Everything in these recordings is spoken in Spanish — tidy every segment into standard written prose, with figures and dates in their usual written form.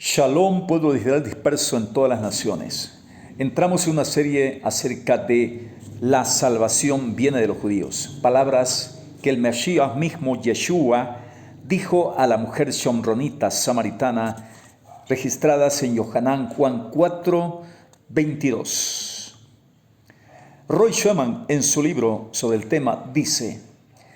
Shalom, pueblo de Israel disperso en todas las naciones. Entramos en una serie acerca de la salvación viene de los judíos. Palabras que el Mesías mismo, Yeshua, dijo a la mujer shomronita samaritana, registradas en Yohanan Juan 4, 22. Roy Schoeman, en su libro sobre el tema, dice: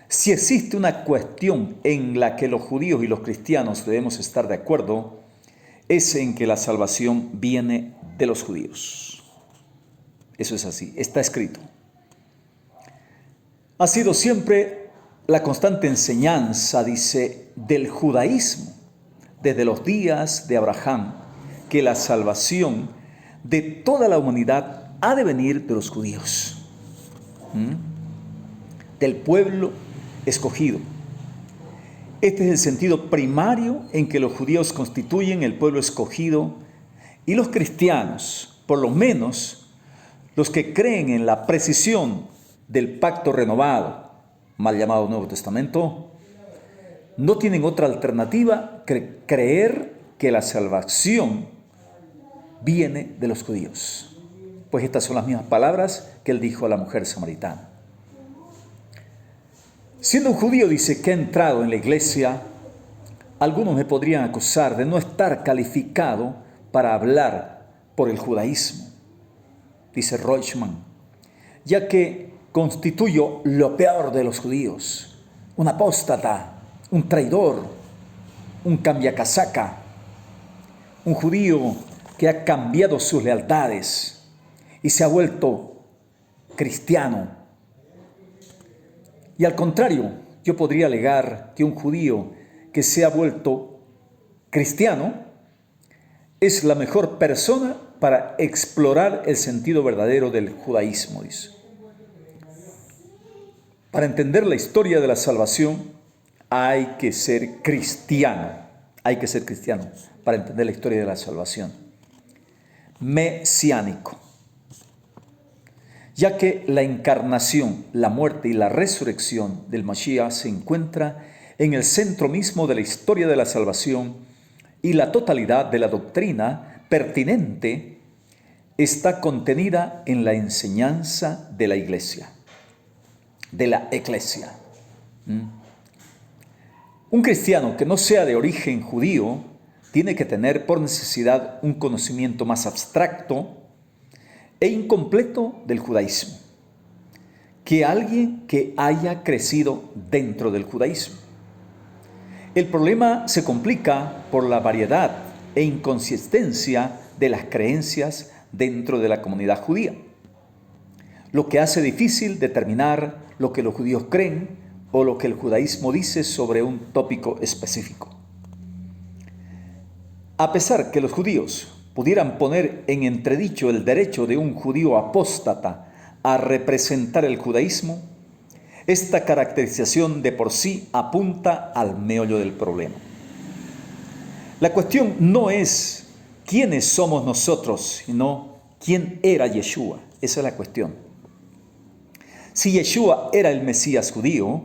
si existe una cuestión en la que los judíos y los cristianos debemos estar de acuerdo, es en que la salvación viene de los judíos. Eso es así, está escrito. Ha sido siempre la constante enseñanza, dice, del judaísmo, desde los días de Abraham, que la salvación de toda la humanidad ha de venir de los judíos, del pueblo escogido. Este es el sentido primario en que los judíos constituyen el pueblo escogido y los cristianos, por lo menos los que creen en la precisión del pacto renovado, mal llamado Nuevo Testamento, no tienen otra alternativa que creer que la salvación viene de los judíos. Pues estas son las mismas palabras que él dijo a la mujer samaritana. Siendo un judío, dice, que ha entrado en la iglesia, algunos me podrían acusar de no estar calificado para hablar por el judaísmo, dice Reuschmann, ya que constituyo lo peor de los judíos, un apóstata, un traidor, un cambiacasaca, un judío que ha cambiado sus lealtades y se ha vuelto cristiano. Y al contrario, yo podría alegar que un judío que se ha vuelto cristiano es la mejor persona para explorar el sentido verdadero del judaísmo, dice. Para entender la historia de la salvación hay que ser cristiano. Hay que ser cristiano para entender la historia de la salvación. Mesiánico. Ya que la encarnación, la muerte y la resurrección del Mashiach se encuentra en el centro mismo de la historia de la salvación y la totalidad de la doctrina pertinente está contenida en la enseñanza de la iglesia, de la eclesia. Un cristiano que no sea de origen judío tiene que tener por necesidad un conocimiento más abstracto e incompleto del judaísmo que alguien que haya crecido dentro del judaísmo. El problema se complica por la variedad e inconsistencia de las creencias dentro de la comunidad judía, lo que hace difícil determinar lo que los judíos creen o lo que el judaísmo dice sobre un tópico específico. A pesar que los judíos pudieran poner en entredicho el derecho de un judío apóstata a representar el judaísmo, esta caracterización de por sí apunta al meollo del problema. La cuestión no es quiénes somos nosotros, sino quién era Yeshua. Esa es la cuestión. Si Yeshua era el Mesías judío,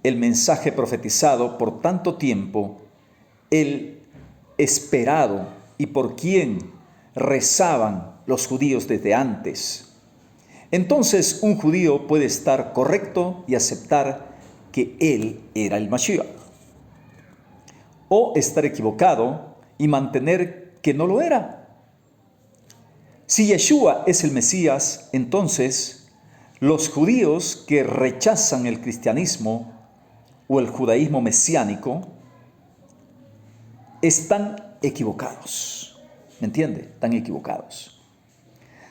el mensaje profetizado por tanto tiempo, el esperado y por quien rezaban los judíos desde antes, entonces un judío puede estar correcto y aceptar que él era el Mashiach, o estar equivocado y mantener que no lo era. Si Yeshua es el Mesías, entonces los judíos que rechazan el cristianismo o el judaísmo mesiánico están equivocados. ¿Me entiende? Están equivocados.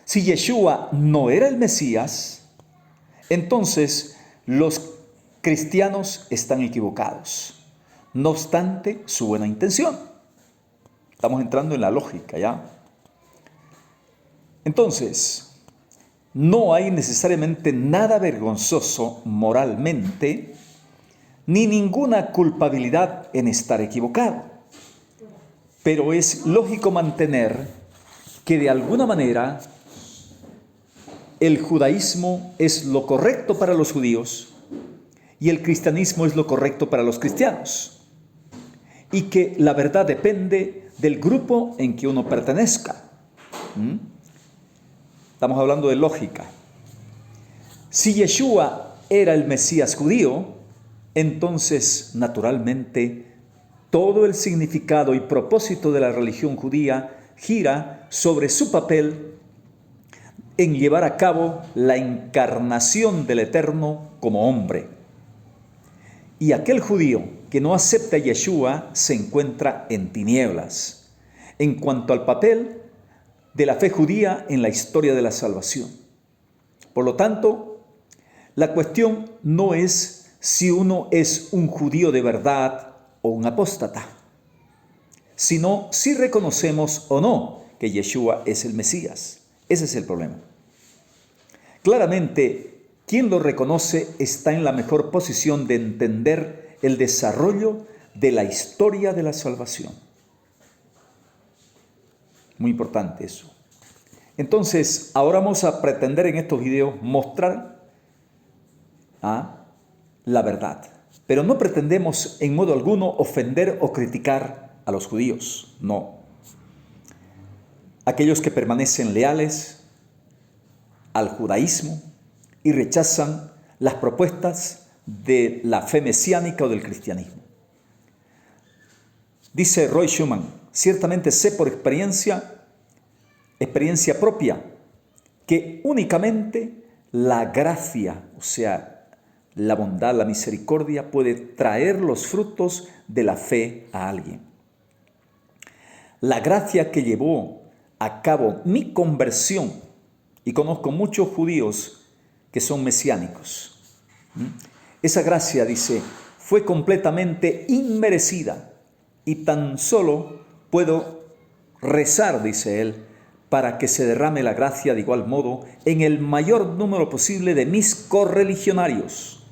Si Yeshua no era el Mesías, entonces los cristianos están equivocados, no obstante su buena intención. Estamos entrando en la lógica, ¿ya? Entonces, no hay necesariamente nada vergonzoso moralmente, ni ninguna culpabilidad en estar equivocado. Pero es lógico mantener que de alguna manera el judaísmo es lo correcto para los judíos y el cristianismo es lo correcto para los cristianos. Y que la verdad depende del grupo en que uno pertenezca. Estamos hablando de lógica. Si Yeshua era el Mesías judío, entonces, naturalmente, todo el significado y propósito de la religión judía gira sobre su papel en llevar a cabo la encarnación del Eterno como hombre. Y aquel judío que no acepta a Yeshua se encuentra en tinieblas en cuanto al papel de la fe judía en la historia de la salvación. Por lo tanto, la cuestión no es si uno es un judío de verdad o un apóstata, sino si reconocemos o no que Yeshua es el Mesías. Ese es el problema. Claramente, quien lo reconoce está en la mejor posición de entender el desarrollo de la historia de la salvación. Muy importante eso. Entonces, ahora vamos a pretender en estos videos mostrar la verdad. Pero no pretendemos en modo alguno ofender o criticar a los judíos. No. Aquellos que permanecen leales al judaísmo y rechazan las propuestas de la fe mesiánica o del cristianismo. Dice Roy Schumann: ciertamente sé por experiencia propia, que únicamente la gracia, o sea, la bondad, la misericordia, puede traer los frutos de la fe a alguien. La gracia que llevó a cabo mi conversión, y conozco muchos judíos que son mesiánicos, esa gracia, dice, fue completamente inmerecida y tan solo puedo rezar, dice él, para que se derrame la gracia de igual modo en el mayor número posible de mis correligionarios,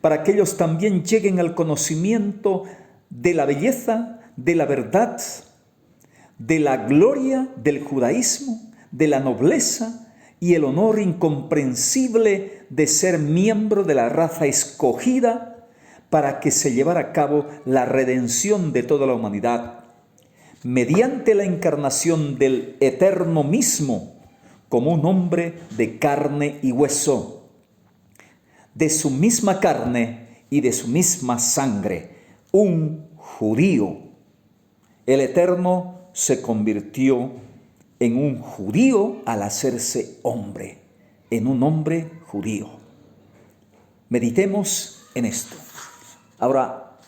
para que ellos también lleguen al conocimiento de la belleza, de la verdad, de la gloria del judaísmo, de la nobleza y el honor incomprensible de ser miembro de la raza escogida para que se llevara a cabo la redención de toda la humanidad, mediante la encarnación del Eterno mismo, como un hombre de carne y hueso, de su misma carne y de su misma sangre, un judío. El Eterno se convirtió en un judío al hacerse hombre, en un hombre judío. Meditemos en esto. Ahora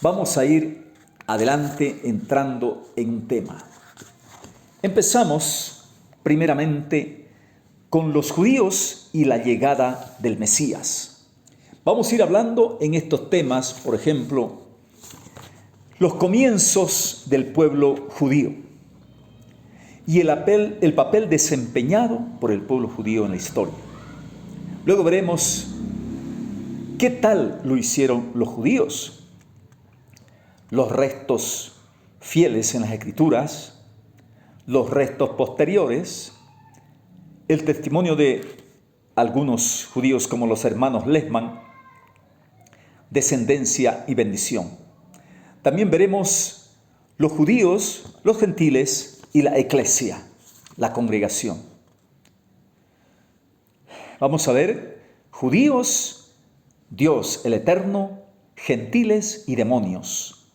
vamos a ir adelante entrando en un tema. Empezamos primeramente con los judíos y la llegada del Mesías. Vamos a ir hablando en estos temas, por ejemplo, los comienzos del pueblo judío y el papel desempeñado por el pueblo judío en la historia. Luego veremos qué tal lo hicieron los judíos, los restos fieles en las Escrituras, los restos posteriores, el testimonio de algunos judíos como los hermanos Lehman, descendencia y bendición. También veremos los judíos, los gentiles y la eclesia, la congregación. Vamos a ver judíos, Dios el Eterno, gentiles y demonios.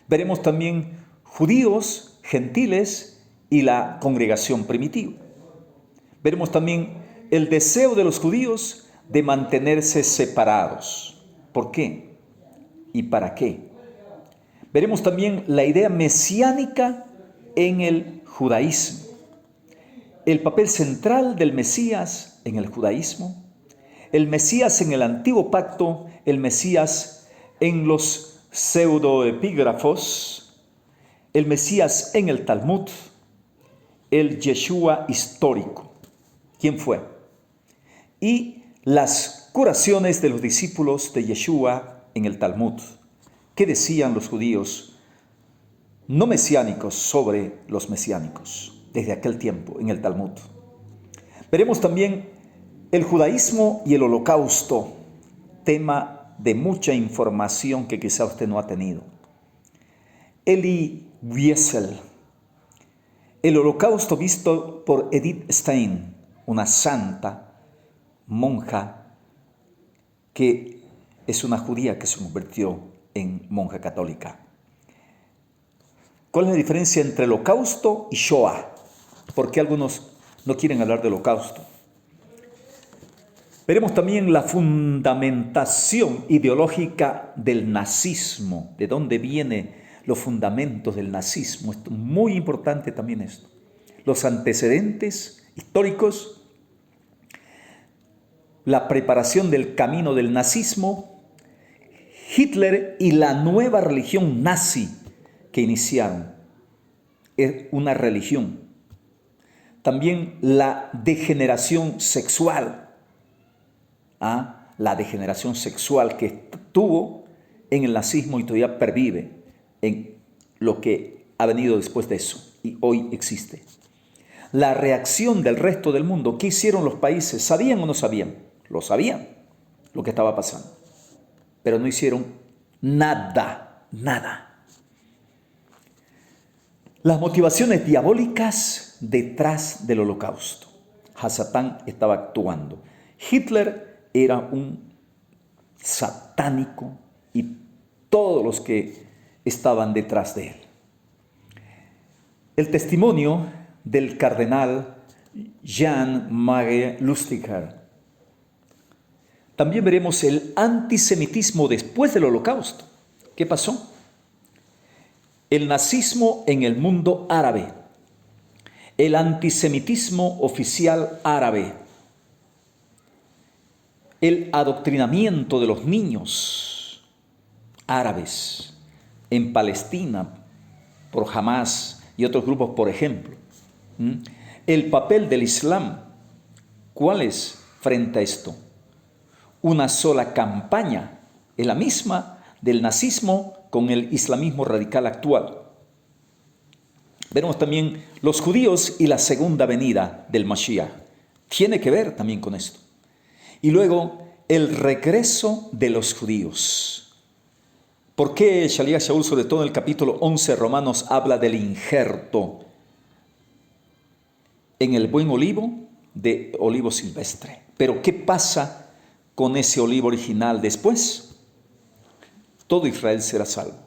Veremos también judíos, gentiles y la congregación primitiva. Veremos también el deseo de los judíos de mantenerse separados. ¿Por qué? ¿Y para qué? Veremos también la idea mesiánica en el judaísmo, el papel central del Mesías en el judaísmo, el Mesías en el antiguo pacto, el Mesías en los pseudoepígrafos, el Mesías en el Talmud, el Yeshua histórico. ¿Quién fue? Y las curaciones de los discípulos de Yeshua en el Talmud. ¿Qué decían los judíos no mesiánicos sobre los mesiánicos desde aquel tiempo en el Talmud? Veremos también el judaísmo y el holocausto, tema de mucha información que quizá usted no ha tenido. El Wiesel. El holocausto visto por Edith Stein, una santa monja que es una judía que se convirtió en monja católica. ¿Cuál es la diferencia entre holocausto y Shoah? ¿Por qué algunos no quieren hablar del holocausto? Veremos también la fundamentación ideológica del nazismo, de dónde vienen los fundamentos del nazismo. Esto es muy importante también esto. Los antecedentes históricos, la preparación del camino del nazismo, Hitler y la nueva religión nazi que iniciaron. Es una religión. También la degeneración sexual. La degeneración sexual que tuvo en el nazismo y todavía pervive en lo que ha venido después de eso y hoy existe. La reacción del resto del mundo. ¿Qué hicieron los países? ¿Sabían o no sabían? Lo sabían, lo que estaba pasando. Pero no hicieron nada. Las motivaciones diabólicas detrás del holocausto. Hasatán estaba actuando. Hitler era un satánico y todos los que estaban detrás de él. El testimonio del cardenal Jean-Marie Lustiger. También veremos el antisemitismo después del holocausto. ¿Qué pasó? El nazismo en el mundo árabe. El antisemitismo oficial árabe. El adoctrinamiento de los niños árabes en Palestina por Hamás y otros grupos, por ejemplo. El papel del Islam. ¿Cuál es frente a esto? Una sola campaña, es la misma del nazismo con el islamismo radical actual. Veremos también los judíos y la segunda venida del Mashiach. Tiene que ver también con esto. Y luego, el regreso de los judíos. ¿Por qué Shaliach Shaul, sobre todo en el capítulo 11 de Romanos, habla del injerto en el buen olivo de olivo silvestre? Pero ¿qué pasa con ese olivo original después? Todo Israel será salvo.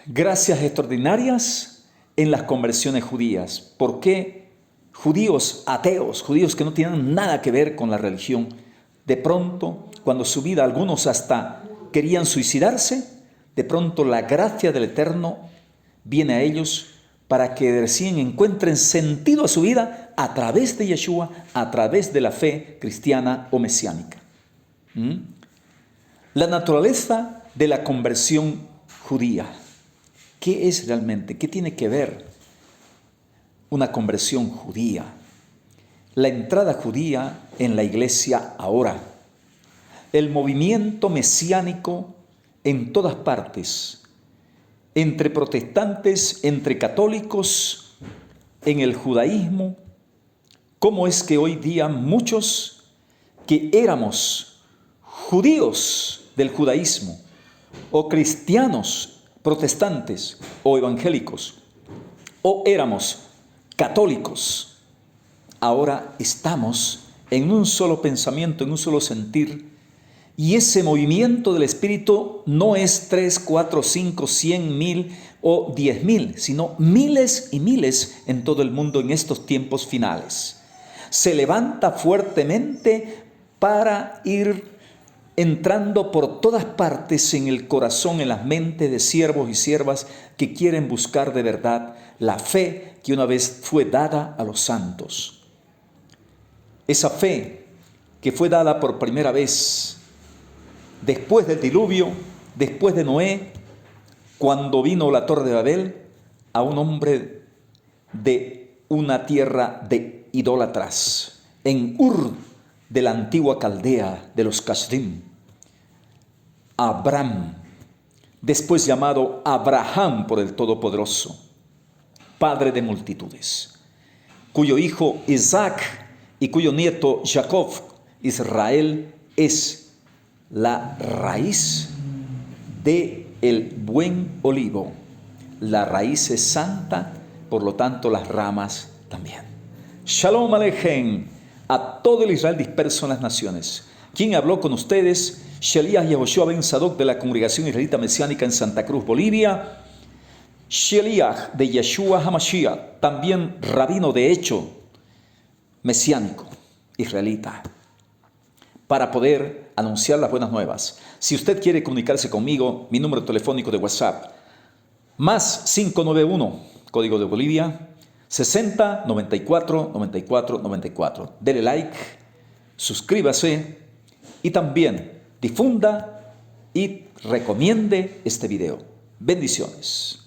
Gracias extraordinarias en las conversiones judías. ¿Por qué? Judíos ateos, judíos que no tienen nada que ver con la religión, de pronto, cuando su vida, algunos hasta querían suicidarse, de pronto la gracia del Eterno viene a ellos para que recién encuentren sentido a su vida a través de Yeshua, a través de la fe cristiana o mesiánica. La naturaleza de la conversión judía. ¿Qué es realmente? ¿Qué tiene que ver una conversión judía? La entrada judía en la iglesia ahora. El movimiento mesiánico en todas partes. Entre protestantes, entre católicos, en el judaísmo. ¿Cómo es que hoy día muchos que éramos judíos del judaísmo o cristianos protestantes o evangélicos o éramos católicos, ahora estamos en un solo pensamiento, en un solo sentir, y ese movimiento del Espíritu no es 3, 4, 5, 100, 1000 o 10,000, sino miles y miles en todo el mundo en estos tiempos finales. Se levanta fuertemente para ir entrando por todas partes en el corazón, en las mentes de siervos y siervas que quieren buscar de verdad la fe que una vez fue dada a los santos. Esa fe que fue dada por primera vez después del diluvio, después de Noé, cuando vino la Torre de Babel, a un hombre de una tierra de idólatras, en Ur de la antigua Caldea de los Kasdim. Abraham, después llamado Abraham por el Todopoderoso, padre de multitudes, cuyo hijo Isaac y cuyo nieto Jacob, Israel, es la raíz del buen olivo, La raíz es santa, por lo tanto las ramas también. Shalom Aleichem a todo el Israel disperso en las naciones. ¿Quién habló con ustedes? Sheliach Yehoshua ben Sadok de la Congregación Israelita Mesiánica en Santa Cruz, Bolivia. Sheliach de Yeshua HaMashiach, también rabino de hecho, mesiánico, israelita, para poder anunciar las buenas nuevas. Si usted quiere comunicarse conmigo, mi número telefónico de WhatsApp, más 591, código de Bolivia, 60 94 94 94. Dele like, suscríbase y también difunda y recomiende este video. Bendiciones.